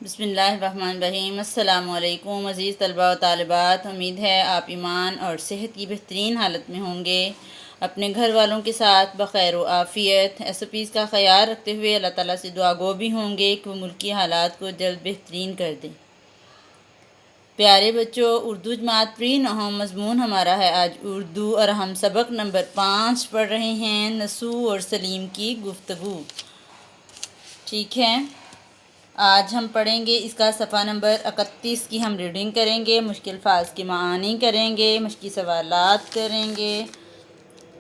بسم اللہ الرحمن الرحیم۔ السلام علیکم عزیز طلباء و طالبات، امید ہے آپ ایمان اور صحت کی بہترین حالت میں ہوں گے، اپنے گھر والوں کے ساتھ بخیر و عافیت SOPs کا خیال رکھتے ہوئے اللہ تعالیٰ سے دعا گو بھی ہوں گے کہ وہ ملکی حالات کو جلد بہترین کر دیں۔ پیارے بچوں، اردو جماعت پری نہم مضمون ہمارا ہے آج اردو، اور ہم سبق نمبر 5 پڑھ رہے ہیں، نسو اور سلیم کی گفتگو۔ ٹھیک ہے، آج ہم پڑھیں گے اس کا صفحہ نمبر 31 کی ہم ریڈنگ کریں گے، مشکل الفاظ کے معانی کریں گے، مشقی سوالات کریں گے۔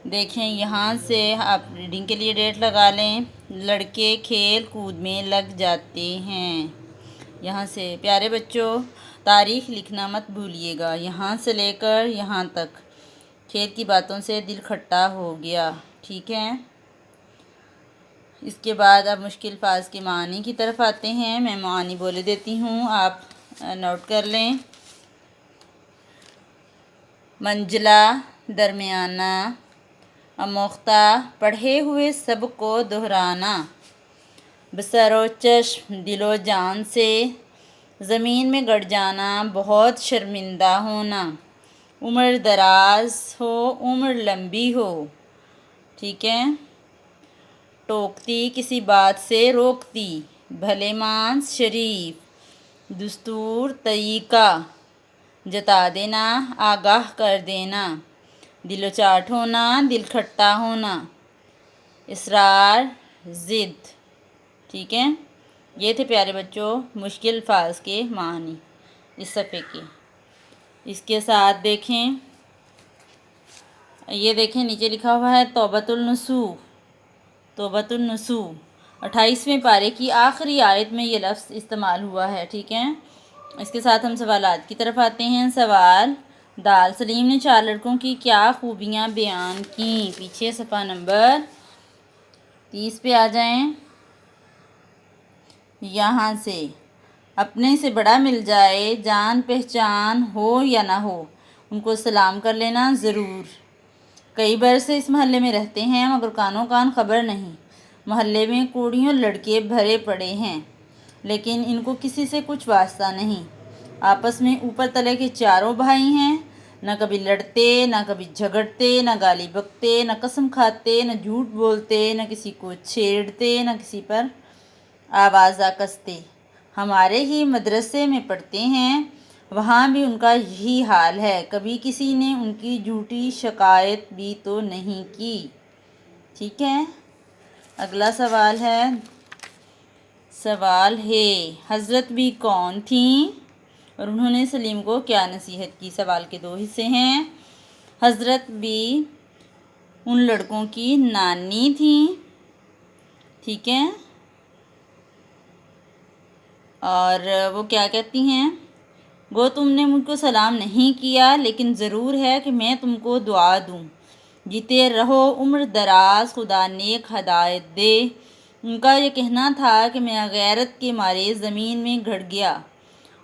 دیکھیں یہاں سے آپ ریڈنگ کے لیے ڈیٹ لگا لیں۔ لڑکے کھیل کود میں لگ جاتے ہیں۔ یہاں سے پیارے بچوں تاریخ لکھنا مت بھولیے گا، یہاں سے لے کر یہاں تک۔ کھیل کی باتوں سے دل کھٹا ہو گیا، ٹھیک ہے۔ اس کے بعد اب مشکل الفاظ کے معنی کی طرف آتے ہیں۔ میں معانی بولے دیتی ہوں، آپ نوٹ کر لیں۔ منزلہ، درمیانہ، آموختہ، پڑھے ہوئے سبق کو دہرانا، بسر و چشم، دل و جان سے، زمین میں گڑ جانا، بہت شرمندہ ہونا، عمر دراز ہو، عمر لمبی ہو، ٹھیک ہے۔ ٹوکتی، کسی بات سے روکتی، بھلے مانس، شریف، دستور، طریقہ، جتا دینا، آگاہ کر دینا، دل و چاٹ ہونا، دل کھٹا ہونا، اصرار، ضد، ٹھیک ہے۔ یہ تھے پیارے بچوں مشکل الفاظ کے معنی اس صفحے کے۔ اس کے ساتھ دیکھیں، یہ دیکھیں نیچے لکھا ہوا ہے توبۃ النسو۔ توبۃ النسو 28ویں پارے کی آخری آیت میں یہ لفظ استعمال ہوا ہے، ٹھیک ہے۔ اس کے ساتھ ہم سوالات کی طرف آتے ہیں۔ سوال دال، سلیم نے 4 لڑکوں کی کیا خوبیاں بیان کیں؟ پیچھے صفحہ نمبر 30 پہ آ جائیں۔ یہاں سے اپنے سے بڑا مل جائے، جان پہچان ہو یا نہ ہو، ان کو سلام کر لینا ضرور۔ کئی برس سے اس محلے میں رہتے ہیں مگر کانوں کان خبر نہیں۔ محلے میں کوڑیوں لڑکے بھرے پڑے ہیں لیکن ان کو کسی سے کچھ واسطہ نہیں۔ آپس میں اوپر تلے کے چاروں بھائی ہیں، نہ کبھی لڑتے، نہ کبھی جھگڑتے، نہ گالی بکتے، نہ قسم کھاتے، نہ جھوٹ بولتے، نہ کسی کو چھیڑتے، نہ کسی پر آوازہ کستے۔ ہمارے ہی مدرسے میں پڑھتے ہیں، وہاں بھی ان کا یہی حال ہے، کبھی کسی نے ان کی جھوٹی شکایت بھی تو نہیں کی، ٹھیک ہے۔ اگلا سوال ہے، سوال ہے حضرت بھی کون تھیں اور انہوں نے سلیم کو کیا نصیحت کی؟ سوال کے 2 حصے ہیں۔ حضرت بھی ان لڑکوں کی نانی تھیں، ٹھیک ہے، اور وہ کیا کہتی ہیں؟ گو تم نے مجھ کو سلام نہیں کیا لیکن ضرور ہے کہ میں تم کو دعا دوں، جیتے رہو، عمر دراز، خدا نیک ہدایت دے۔ ان کا یہ کہنا تھا کہ میں غیرت کے مارے زمین میں گھڑ گیا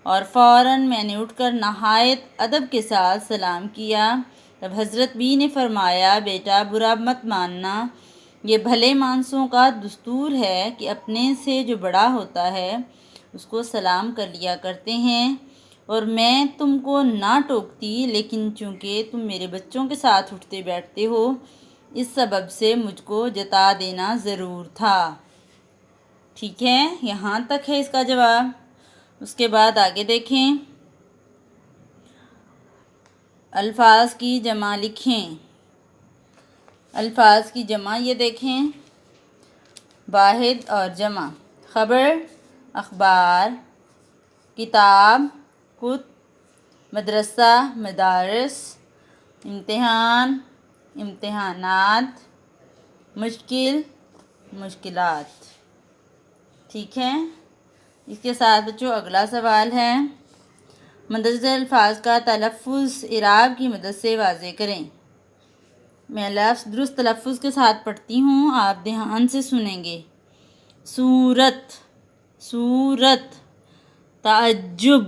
اور فوراً میں نے اٹھ کر نہایت ادب کے ساتھ سلام کیا۔ تب حضرت بھی نے فرمایا، بیٹا برا مت ماننا، یہ بھلے مانسوں کا دستور ہے کہ اپنے سے جو بڑا ہوتا ہے اس کو سلام کر لیا کرتے ہیں، اور میں تم کو نہ ٹوکتی لیکن چونکہ تم میرے بچوں کے ساتھ اٹھتے بیٹھتے ہو اس سبب سے مجھ کو جتا دینا ضرور تھا، ٹھیک ہے۔ یہاں تک ہے اس کا جواب۔ اس کے بعد آگے دیکھیں، الفاظ کی جمع لکھیں۔ الفاظ کی جمع یہ دیکھیں، واحد اور جمع، خبر، اخبار، کتاب، کتب، مدرسہ، مدارس، امتحان، امتحانات، مشکل، مشکلات، ٹھیک ہے۔ اس کے ساتھ بچوں اگلا سوال ہے، مندرجہ الفاظ کا تلفظ اعراب کی مدد سے واضح کریں۔ میں لفظ درست تلفظ کے ساتھ پڑھتی ہوں، آپ دھیان سے سنیں گے۔ صورت، صورت، تعجب،